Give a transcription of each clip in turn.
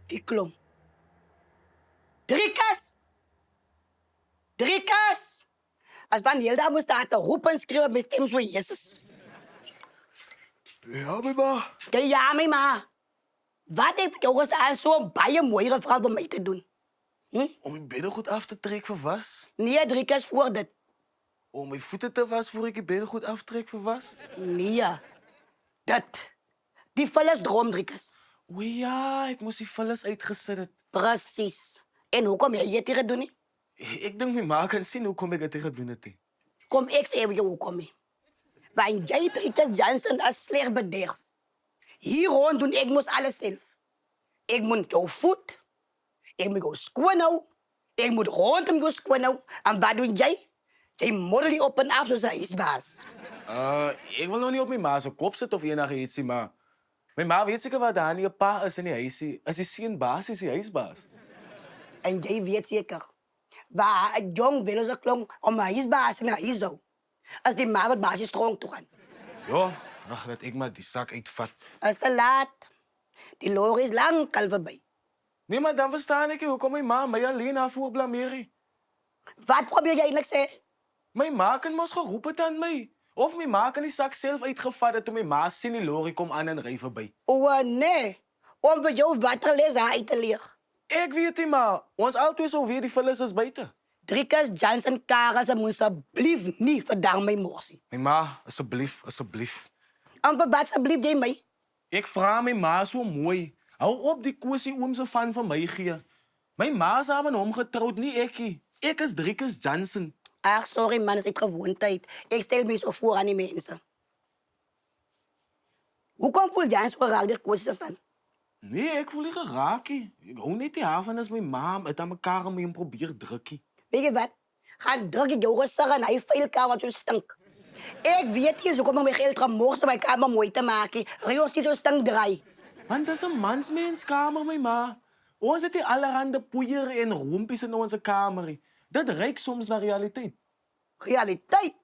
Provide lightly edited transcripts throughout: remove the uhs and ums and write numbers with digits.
Die klom. Drikas! Drikas! Als van Hilda moest daar te roepen schreeuwen met stem zo Jezus. Ja, my ma. Ja, my ma. Wat heeft jou gestaan zo'n baie mooie vrouw voor mij te doen? Om mijn beddengoed af te trekken voor was? Nee, Drikas, voor dit. Om mijn voeten te was voor ik je beddengoed aftrek voor was? Nee, dit. Die vullis droom, Drikas. O ja, ik moest die vullis uitgezet het. Precies. En hoe kom jij dit tegen doen? Nie? Ik denk mijn ma kan zien hoe kom ik het tegen doen het. Kom ik even jou hoe kom je? Want jij, Drikas Johnson, is slecht bederf. Hier rond doen, ik moest alles zelf. Ik moet jou voet. Ik moet jou schoon houden. Ik moet rondom jou schoon houden. En wat doe jij? Jij moddel die op en af zoals hij is baas. Ik wil nog niet op mijn ma zijn kop zitten of enige iets, maar... Mijn ma weet zeker wat Dani een pa is in die huisie. Als hij zien baas is, hij huisbaas. En jij weet zeker. Waar het jong wil ze klonk om huisbaas en huis zou. Als die ma wat baas is strong toe gaan. Ja, ach, dat ik maar die zak uitvat. Als te laat. Die loor is lang al voorbij. Nee, maar dan verstaan ik je. Hoe kom mijn ma mij alleen haar voor blameren? Wat probeer jij eigenlijk zeggen? Mijn ma kan mos geroepen aan mij. Of mijn ma kan die zak zelf uitgevat toen mijn ma zien die lorry kom aan en rij voorbij. Oh nee. Om voor jou waterles uit te leren. Ik weet het, maar ons altijd zo weer die vullis is buiten. Drikas Johnson Kara, ze moet alsjeblieft niet verdaan mijn morsie. Mijn ma, alsjeblieft, alsjeblieft. En voor wat alsjeblieft jij mij? Ik vraag mijn ma zo mooi. Hou op die koesie oom ze van mij gee. Mijn ma is aan mijn omgetrouwd, niet ik. Ik is Drikas Johnson. Ach, sorry man, is uit gewoonheid. Ik stel me zo voor aan die mensen. Hoe komt voel jij zo raak die kwestie van? Nee, ik voel je geraakt. Ik hou niet die haven als mijn ma het aan elkaar om je probeert drukken. Weet je wat? Ga druk ik jou zeggen en hij veel kamer wat zo stink. Ik weet niet, zo kom mijn geld gaan morgen mijn kamer mooi te maken. Rios die zo stink draai. Want dat is een mansmenskamer, mijn ma. Ons zit hier allerhande poeieren en roempies in onze kamer. Dat ruikt soms naar realiteit. Realiteit?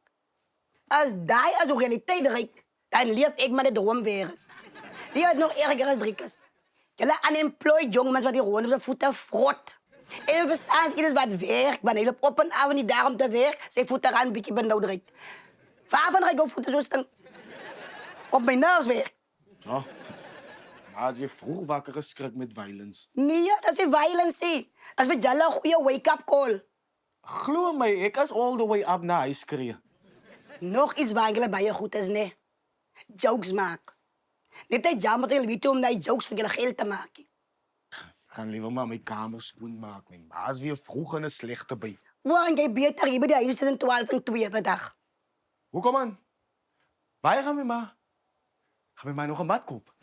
Als die als een realiteit reikt, dan leef ik met de droomwereld. Die is nog erger als Drikas. Jullie unemployed jongens wat die gewoon op zijn voeten frot. En verstaan ze iets wat werkt, wanneer je op en af en niet daarom te werk, zijn voeten gaan een beetje benauwd rijdt. Waarvan ik op voeten zo staan? Op mijn neus werk. Ja. Maar had je vroeg wakker geschrikt met violence? Nee, dat is violence. Dat is voor jullie een goede wake-up call. Geloof mij, ik is all the way up naar huis gereden. Nog iets waar jullie bij je goed is, nee. Jokes maken. Niet dat jammer dat jullie weten om die jokes voor jullie geld te maken. Ik ga liever maar mijn kamer schoonmaken. Mijn ma is weer vroeg en een slechte bij. Want jij beter hier bij de huis tussen 12 en 2 vandaag. Hoe kom aan? Waar gaan we ma? Gaan we maar nog een mat kopen?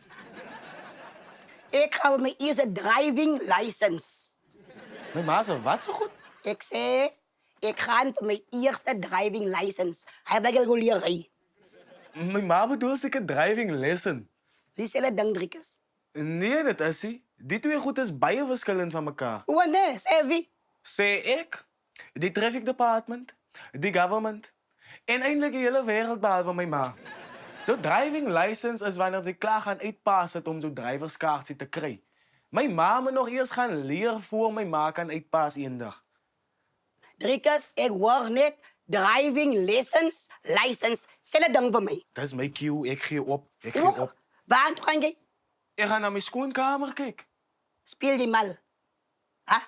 Ik ga met mijn eerste driving license. Mijn ma zei, wat zo goed? Ik zei, ik ga voor mijn eerste driving license. Hij wil gewoon leren. Mijn ma bedoelt ik een driving lesson. Die zullen dan drikkers. Nee, dat is hij. Die twee goed is baie verschillend van elkaar. Wanneer? Zei wie? Zei ik, die traffic department, die government en eindelijk de hele wereld behalve mijn ma. Zo'n driving license is wanneer ze klaar gaan uitpassen om zo'n driverskaartje te krijgen. Mijn ma moet nog eerst gaan leren voor mijn ma kan uitpassen één dag. Drikkers, ik hoor net driving license. Zullen dan voor mij. Dat is mijn cue, ik geef op, ik geef Oeh, op. waar ga je? Ik ga naar mijn schoonkamer kijken. Speel die mal. Ha?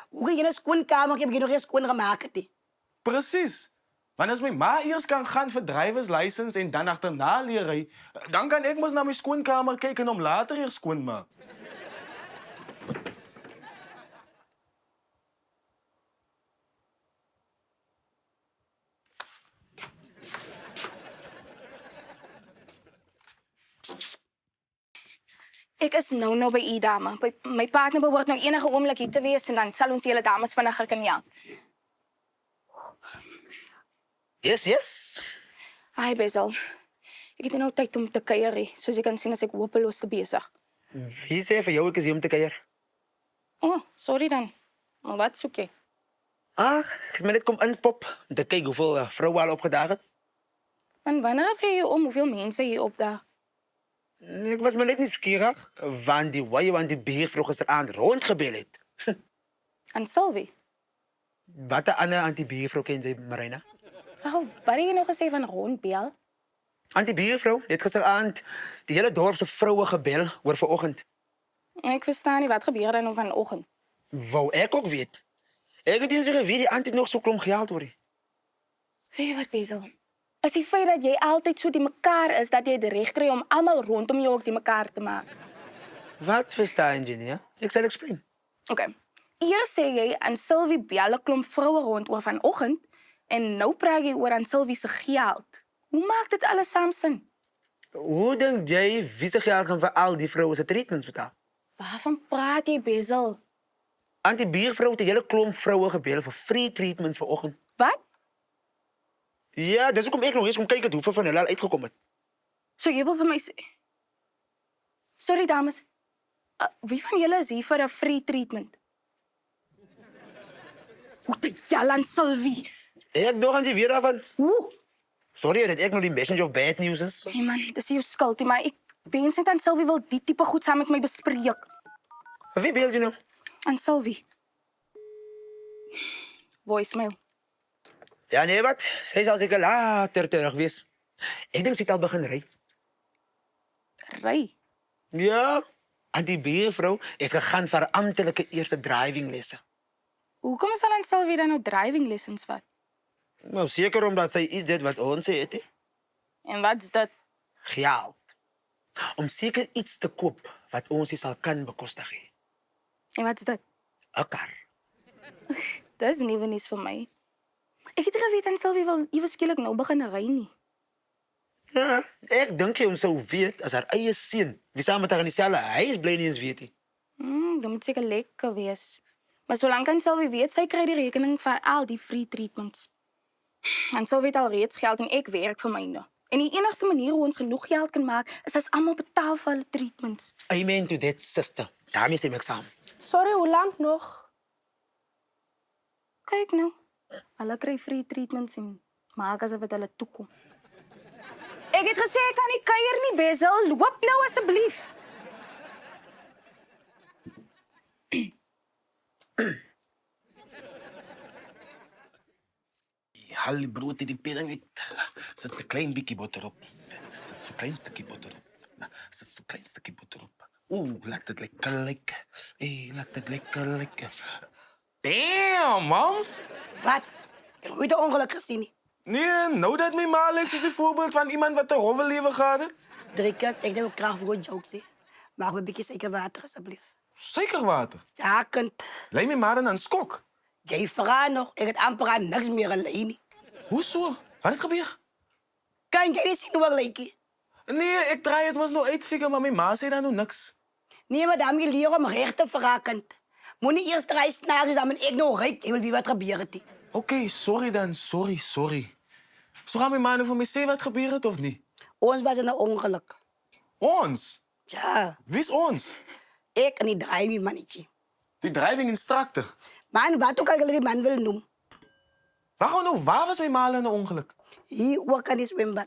Hoe ga je in een schoonkamer? Ik heb je nog eens schoon gemaakt. Precies. Want als mijn ma eerst kan gaan voor drivers license en dan achterna leren, dan kan ik maar naar mijn schoonkamer kijken om later hier schoon te maken. Ik is nou bij I-dame. Mijn partner behoort nou enige oomlik hier te wees en dan zal ons hele dames vinniger kan jank. Yes. Hi, Bezel. Ik het nou tijd om te kuieren. Soos jy kan sien is ek hopeloos te besig. Wie sê vir jou ek is hier om te kuier? Oh, sorry dan. Maar wat soek jy? Ag, ek het my net kom inpop om te kyk hoeveel vroue al opgedaag het. En wanneer vry jy om hoeveel mense hier opdaag? Ik was maar net nieuwsgierig, want die waaier aan die buurvrou gisteraan rondgebel het. En Sylvie, Wat 'n ander aan die buurvrou ken jy, Marina? wat het jy nou gesê van rondbel? Aan die buurvrou het gisteraand die hele dorp se vroue gebel oor vanoggend. Ek verstaan nie wat gebeur dan nou vanoggend. Wou ek ook weet. Ek het nie seker wie die auntie nog so klomp geld hoor. Weet jy wat, Basil? Is die feit dat jy altyd so die mekaar is, dat jy die reg kry om almal rondom jou ook die mekaar te maak. Wat verstaan jy nie? Ek sal explain. OK. Eers sê jy aan Sylvie bel 'n klomp vroue rond oor vanoggend en nou praat jy oor aan Sylvie se geld. Hoe maak dit alles saam sin? Hoe dink jy wie se geld gaan vir al die vroue se treatments betaal? Waarvan praat jy, Basil? Aan die buurvrou het die hele klomp vroue gebel vir free treatments vanoggend. Wat? Ja, dis hoekom ek nog eens kom kyk het hoeveel van hulle al uitgekom het. So jy wil vir my sê... Sorry, dames. Wie van julle is hier vir 'n free treatment? Hoe te jalan, Sylvie? Ek dog aan jy weer daarvan. Hoe? Sorry dat ek nog die messenger of bad news is. Nee man, dis jou skuld, maar ek wens net aan Sylvie wil die tipe goed saam met my bespreek. Wie bel jy nou? Aan Sylvie. Voicemail. Ja, nee, wat? Sy sal seker later terug wees. Ek dink sy het al begin ry. Ry. Ja, aan die buurvrou het gegaan vir amptelike eerste driving lesse. Hoekom sal aan Sylvie dan nou driving lessons vat? Nou, seker omdat sy iets het wat ons het, hè? En wat's dit? Geld. Om seker iets te koop wat ons nie sal kan bekostig nie. En wat's dit? 'n Kar. Dis nuwe nuus vir my. Ek het geweet aan Sylvie wil ewe skielik nou begin ry nie. Ja, ek dink jy ons sou weet as haar eie seun, wie saam met haar in dieselfde huis bly nie eens weet nie. Dit moet seker lekker wees. Maar solank aan Sylvie weet, sy kry die rekening vir al die free treatments. En Sylvie het al reeds geld en ek werk vir myne. En die enigste manier hoe ons genoeg geld kan maak, is as almal betaal vir hulle treatments. Amen to that, sister. Daarmee stem ek saam. Sorry, hoe lank nog? Kyk nou. Hulle kry free treatments en maak asof dit hulle toekom. Ek het gesê ek kan nie kuier nie, Basil. Loop nou asseblief. Haal die brood in die pudding uit. Zet een klein beetje boter op. Zet zo'n klein stukje boter op. Zet zo'n klein stukje boter op. Oeh, laat het lekker lekker. Hey, laat het lekker lekker. Damn, mams. Wat? Ik heb nooit een ongeluk gezien. Nie. Nee, nou dat mijn ma lijkt is een voorbeeld van iemand wat een rove leven gaat. Drikkers, ik denk ook graag voor een joke, zie. Maar een beetje zeker water, alsjeblieft. Zeker water. Ja, kunt. Lijkt mijn ma dan een skok. Jij vraagt nog, ik heb amper aan niks meer alleen. Hoezo? Wat is gebeurd? Kan jij niet zien hoe ik lijk? Nee, ik draai het maar nog uitfigure, maar mijn ma zei dan nog niks. Nee, maar dan moet je leren om recht te vragen. Moet niet eerst draaien snaar, dus dan ben ik nog rijk. Je wil wie wat gebeurt. Oké, sorry dan. Sorry. Zo gaan mijn ma nu voor mij zeggen wat gebeurt of niet? Ons was een ongeluk. Ons? Ja, Wie is ons? ik en die driving mannetje. Die driving instructor. Man, wat ook al die man wil noemen. Waar was mijn ma in een ongeluk? Hier ook aan die zwembad.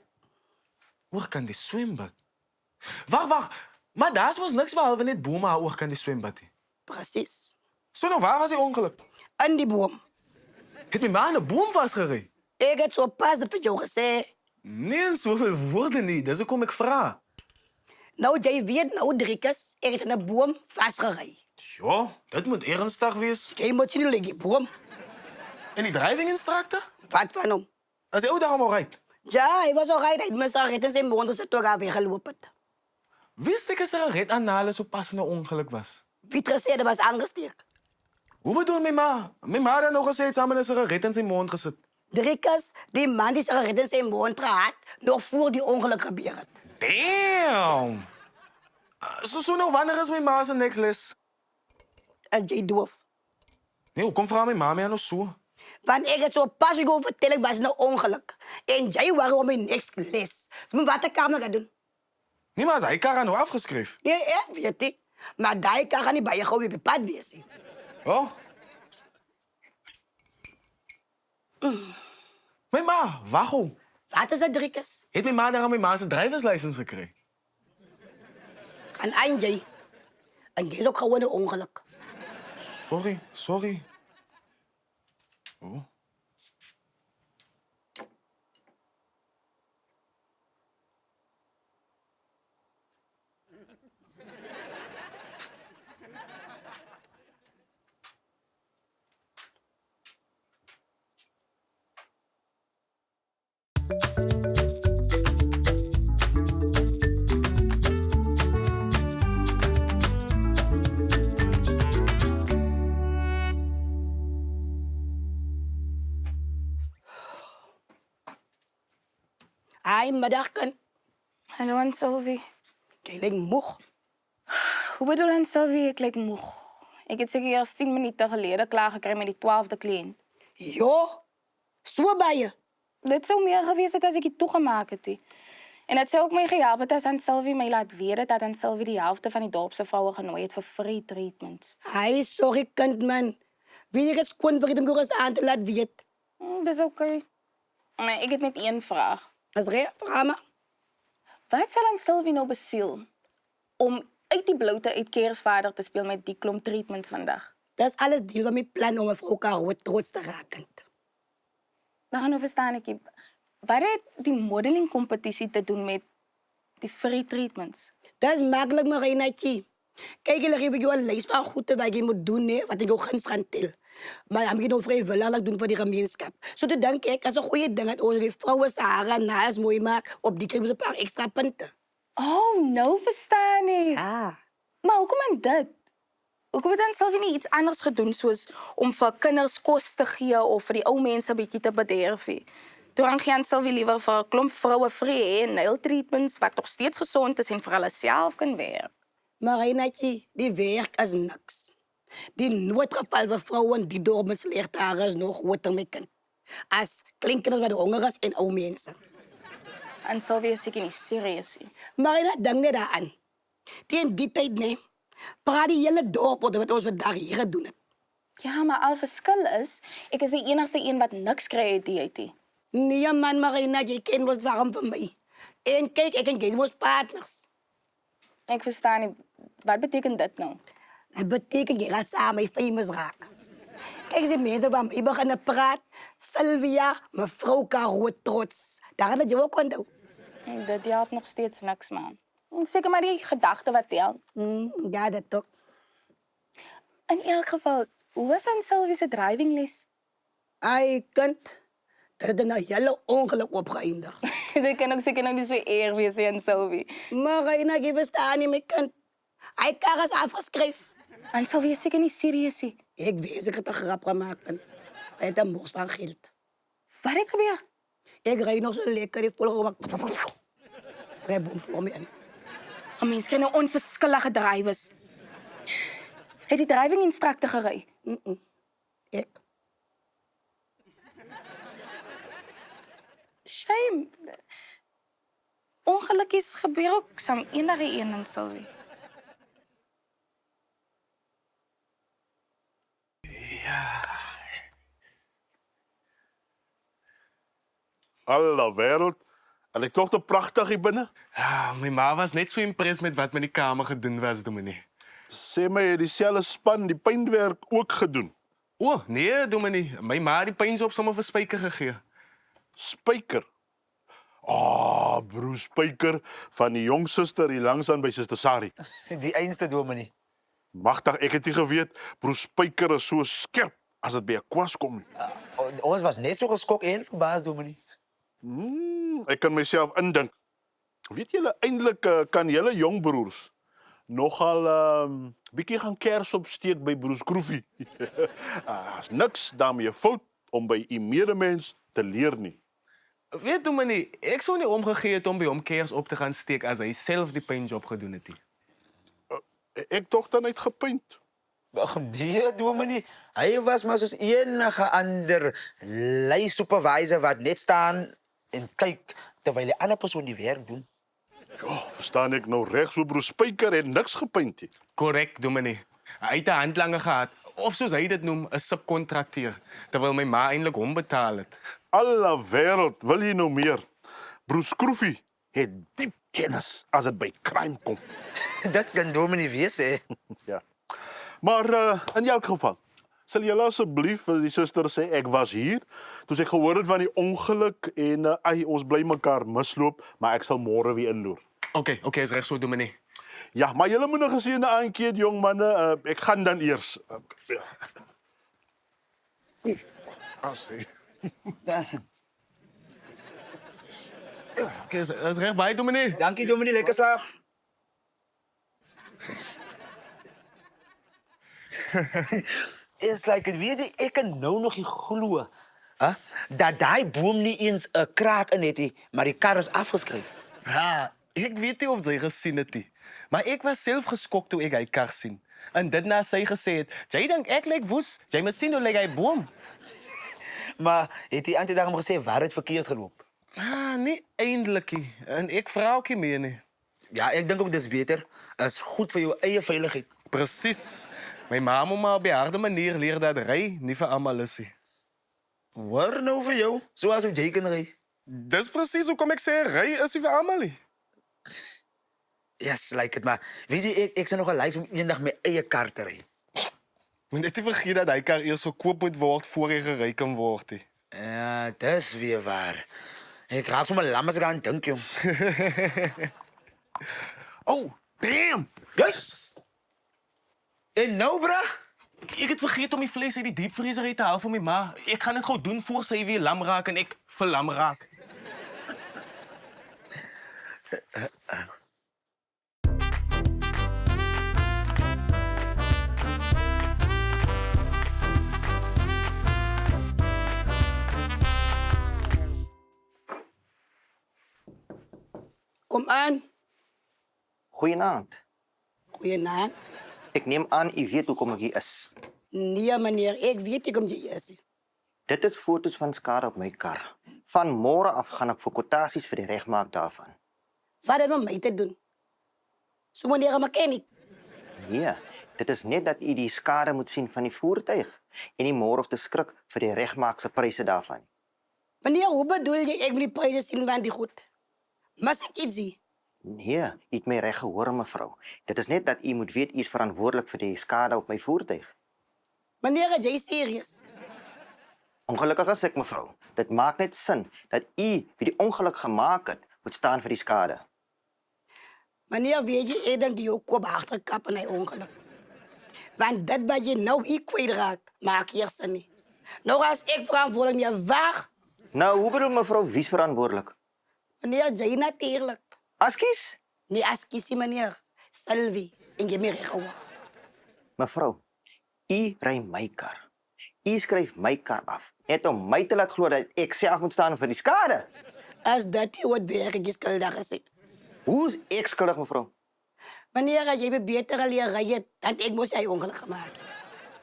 Waar kan die zwembad? Wacht. Maar daar was niks behalve net bomen waar kan die zwembad. Precies. Zo nou, waar was die ongeluk? En die boom. Het mijn ma aan een boom vastgereden? Ik heb zo pas dat voor jou gezegd. Nee, zoveel woorden niet. Dus kom ik vragen. Nou, jij weet nou, Drikkers, ik heb een boom vastgereden. Ja, dat moet ernstig wees. Jij moet zien hoe die boom. En die driving instructor? Wat van hem? Als hij ook daar allemaal rijdt. Ja, hij was al rijden. Hij had mijn sigaret in zijn mond, dus hij toch al weggelopen. Wist ik dat er een rit aan Nalen zo pas een ongeluk was? Wie het gezegd was aangesteekt. Hoe bedoel mijn ma? Mijn ma had nog gezegd samen dat er een rit in zijn mond gezet. Drikkers, die man die sigaret in zijn mond had, nog voor die ongeluk gebeurd. Damn! Zo nou, wanneer is mijn ma zijn niks les? En jij doof. Nee, hoe komt vrouw mijn ma mee aan ons zo? Want ik het zo pas ik over vertel, ik was een ongeluk. En jij waarom mijn niks les. Dus wat ik kan gaan doen? Nee, maar hij kan nou afgeschreven. Nee, ik weet het. Maar daar kan niet bij je gewoon weer op pad wezen. Oh? Mijn ma, waarom? Wat is dat, Drikkers? Heeft mijn ma daar aan mijn ma zijn driverslicense gekregen? Gaan aan jy. En jy is ook gewoon 'n ongeluk. Sorry. Oh. Ai, middag kind. Hallo, Aunt Sylvie. Jy lyk moeg. Hoe bedoel Aunt Sylvie, ek lyk moeg? Ek het seker eers 10 minute gelede klaar gekry met die 12de kliënt. Jo, so baie. Dit sou meer gewees het as ek dit toegemaak het. En dit sou ook my gehelp het as Aunt Sylvie my laat weet het dat Aunt Sylvie die helfte van die dorp se vroue genooi het vir free treatments. Ai, sorry kind man. Wie ek het kon vergeet om gerus aan te laat weet. Dis oké. Maar ek het net een vraag. As reg, vra maar. Wat sal Aunt Sylvie nou besiel om uit die bloute uit Kersvader te speel met die klomp treatments vandag? Dis alles deel van my plan om 'n vrou Karoo trots te raak kind. Maar nou verstaan ek nie. Wat het die modeling kompetisie te doen met die free treatments? Dis maklik Marinaatjie. Kyk, hulle gee vir jou 'n lys van goede wat jy moet doen, hè, wat ek jou guns gaan tel. Maar dan moet jy nou vrywillig doen vir die gemeenskap. So toe dink ek, as 'n goeie ding dat ons die vroue se hare en naels mooi maak, op die kry ons 'n paar ekstra punte. Oh, nou verstaan ek. Ja. Maar hoekom aan dit? Hoekom het Aunt Sylvie nie iets anders gedoen soos om vir kinders kos te gee of vir die ou mense 'n bietjie te bederf nie? Toe gaan Aunt Sylvie liewer vir 'n klomp vroue vrye en nail treatments wat nog steeds gesond is en vir hulle self kan werk. Marinaatjie, die werk is niks. Die noodgeval vir vroue in die dorp met slegte hare is nog groter met kind. As klinkers wat honger is en ou mense. Aunt Sylvie is seker nie serieus nie. Marina, dink net daaraan. Teen die tyd, nee, praat die hele dorp oor wat ons vandag hier gedoen het. Ja, maar al verskil is, ek is die enigste een wat niks kry uit die uit nie. Nee man, Marina, jy ken ons warm vir my. En kyk, ek en jy is ons partners. Ek verstaan nie, wat beteken dit nou? Dat beteken jy gaat samen famous raak. Kijk, die mensen van mij beginnen praten. Sylvia, mevrouw Karoo trots. Daar had je ook onthouden. Dit help nog steeds niks, man. Seker maar die gedagte wat tel. Ja, dat ook. In elk geval, hoe was Aunt Sylvie se drivingles? Ai, kind. Dat is een hele ongeluk opgeëindigd. Dit kan ook seker nog nie so erg wees, Aunt Sylvie. Maar Reina, jy verstaan nie, my kind. Hy kar is afgeskryf. Aunt Sylvie is seker nie serieus nie. Ek weet, ek het 'n grap gemaakt. En hy het 'n mors van geld. Wat het gebeur? Ek ry nog so lekker, die volgende gemaakt. Hy boom voor my in. 'n Mens kry nou onverskillige drywers. Het die driving instructor gery? Ek. Shame. Ongelukkies gebeur ook saam enige een in Sylvie. Alle wêreld. En ek tog te pragtig hier binne. Ja, my ma was net so impressed met wat met die kamer gedoen was, dominee. Sê my het dieselfde span die pynwerk ook gedoen. O, nee, dominee. My ma het die pynjop sommer vir Spyker gegee. Spyker. Broer Spyker van die jong suster hier langs aan by Suster Sari. Die einste dominee. Magtig, ek het nie geweet broer Spyker is so skerp as dit by 'n kwas kom nie. Ons was net so geskok en verbaas dominee. Ek kan myself indink. Weet julle eintlik kan julle jong broers nogal bietjie gaan kers opsteek by broer Skroefie. As niks daarmee fout om by u medemens te leer nie. Weet dominee, ek sou nie omgegee het om by hom kers op te gaan steek as hy self die pynjop gedoen het nie. Ek tog dan uitgepunt. Ag nee, dominee. Hy was maar soos enige ander lay supervisor wat net staan en kyk terwyl die ander persoon die werk doen. Ja, verstaan ek nou reg, so broer Spyker het niks gepunt nie. Korrek, dominee. Hy het 'n handlanger gehad, of soos hy dit noem, 'n subkontrakteur, terwyl my ma eintlik hom betaal het. Alle wêreld wil jy nou meer. Broer Skroefie het diep kennis as dit by crime kom. Dat kan dominee wees, hè. Ja. Maar in elk geval, sal julle asseblief vir die suster sê ek was hier toe ek gehoor het van die ongeluk en ons bly mekaar misloop, maar ek sal môre weer inloer. Oké, is reg so, dominee. Ja, maar julle moet 'n geseënde aandjie hê, jong manne. Ek gaan dan eers. Sê. Oké, is reg baie, dominee. Dankie, dominee, lekker saam. Is like, weet jy, ek kan nou nog nie glo, dat daai boom nie eens 'n kraak in het nie, maar die kar is afgeskryf. Ja, ek weet nie of sy gesien het nie. Maar ek was self geskok toe ek hy kar sien. En dit na sy gesê het, jy dink ek lyk woes, jy moet sien hoe lyk hy boom. Maar het die auntie daarom gesê waar het verkeerd geloop? Nie eintlik nie. En ek vra ook nie meer nie. Ja, ek dink ook dis beter. Is goed vir jou eie veiligheid. Presies. My ma moet maar op 'n harde manier leer dat ry nie vir almal is nie. Hoor nou vir jou, soos jy kan ry. Dis presies hoekom ek sê ry is nie vir almal nie. Yes, like it, maar weet jy, ek sal nog al like om eendag my eie kar te ry. Moet net nie vergeet dat hy kar eers gekoop moet word voor hy gery kan word nie. Ja, dis weer waar. Ek raak sommer lam as ek aan dink, jong. Oh, damn! Yes. En nou, bra? Ek het vergeet om die vlees uit die diepvriezer uit te haal vir my ma. Ek gaan dit gou doen voor sy weer lam raak en ek verlam raak. Kom aan. Goeienaand. Goeienaand. Ek neem aan u weet hoekom ek hier is. Nee, meneer, ek weet nie kom jy is. Dit is foto's van skade op my kar. Van môre af gaan ek vir kwotasies vir die regmaak daarvan. Wat het met my te doen? So meneer 'n mechanic. Nee, dit is net dat u die skade moet sien van die voertuig en nie môre of te skrik vir die regmaak se pryse daarvan. Meneer, hoe bedoel jy ek moet die pryse sien van die goed? Mas ek iets zie? Nee, u het my reg gehoor, mevrou. Dit is net dat u moet weet u is verantwoordelik vir die skade op my voertuig. Meneer, is jy serious? Ongelukkig is ek, mevrou. Dit maak net sin dat u wie die ongeluk gemaak het, moet staan vir die skade. Meneer, weet jy, ek dink die jou kop agterkap in hy ongeluk. Want dit wat jy nou hier kwijtraakt, maak eers sin nie. Nou as ek verantwoordelijk nie waag, Nou, hoe bedoel mevrou, wie is verantwoordelik? meneer, jy natuurlijk. Askies? Nee, as kiesie meneer, Sylvie, en jy my reg gewag. Mevrou, u ry my kar. U skryf my kar af, net om my te laat glo dat ek self moet staan vir die skade. As dit jy wat werk is skuldig is. Hoe is ek skuldig, mevrou? Meneer, as jy my beter geleer ry het, dan ek moes hy ongeluk gemaak het.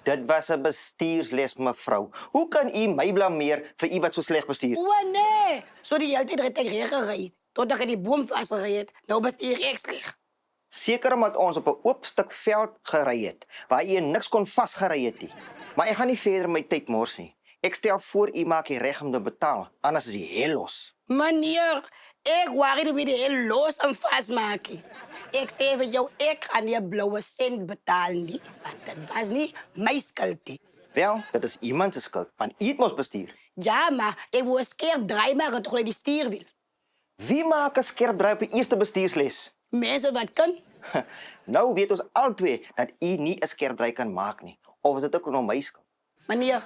Dit was 'n bestuursles, mevrou. Hoe kan u my blameer vir u wat so sleg bestuur? O nee, so die hele tyd het ek reg gery, totdat ek die boom vasgery het. Nou bestuur ek sleg. Seker omdat ons op 'n oop stuk veld gery het, waar u niks kon vasgery het nie. Maar ek gaan nie verder my tyd mors nie. Ek stel voor u maak die reg om te betaal, anders is die hel los. Meneer, ek wou nie weer die hele los en vastmaak nie. Ek sê vir jou, ek gaan nie 'n blauwe sent betaal nie, want dit was nie my skuld nie. Wel, dit is iemand se skuld, want u het mos bestuur. Ja, maar ek wou skerp draai maar toch die stuurwiel. Wie maak 'n skerp draai op die eerste bestuursles? Mense wat kan, Nou weet ons albei dat u nie 'n skerp draai kan maak nie. Of is dit ook nog my skuld? meneer,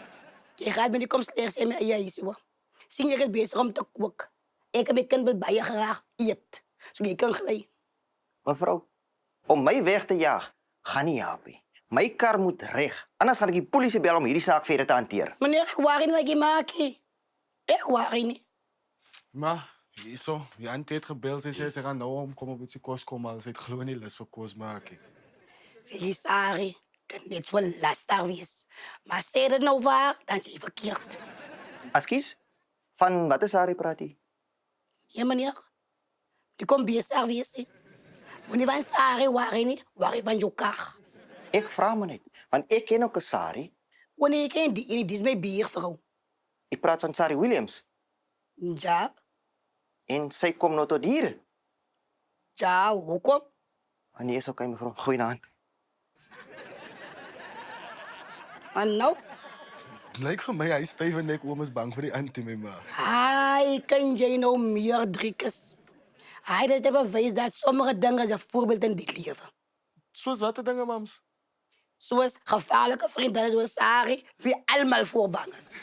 jy gaat me nie kom slegs in my eie huis, hoor. Sien jy is besig om te kook. Ek en my kind wil baie graag eet, so jy kan gly. Mevrou, om my weg te jaag, gaan nie help nie. My kar moet reg, anders gaan ek die polisie bel om hierdie saak verder te hanteer. Meneer, ek wou nie wat jy maak nie. Ek wou nie. Maar, hierso, die auntie het gebel, sy sê sy gaan nou omkom op ietsie kos kom, al sy het glo nie lus vir kos maak nie. Wees sorry, kan net so lastig wees. Maar sê dit nou waar, dan is jy verkeerd. Askies, van wat is Harry praat jy? Ja, meneer. Die kom besig wees nie. Wanneer van Sari waar nie, waar van jou kar. Ek vra maar net, want ek ken ook 'n Sari. Wanneer ek ken die is my biervrou. Ek praat van Sari Williams Ja, en sy kom nou tot hier. ja, hoekom? Nee, is oké, mevrou. Goeienaand. En nou? Lijkt van mij, hij stijf en ik oom is bang voor die anti-mema. Hij kan jij nou meer drinkers. Hij dat bewijs dat sommige dingen zijn voorbeeld in dit leven. Zoals wat de dingen, mams? Zoals gevaarlijke vrienden zoals Sari, wie allemaal voorbangers.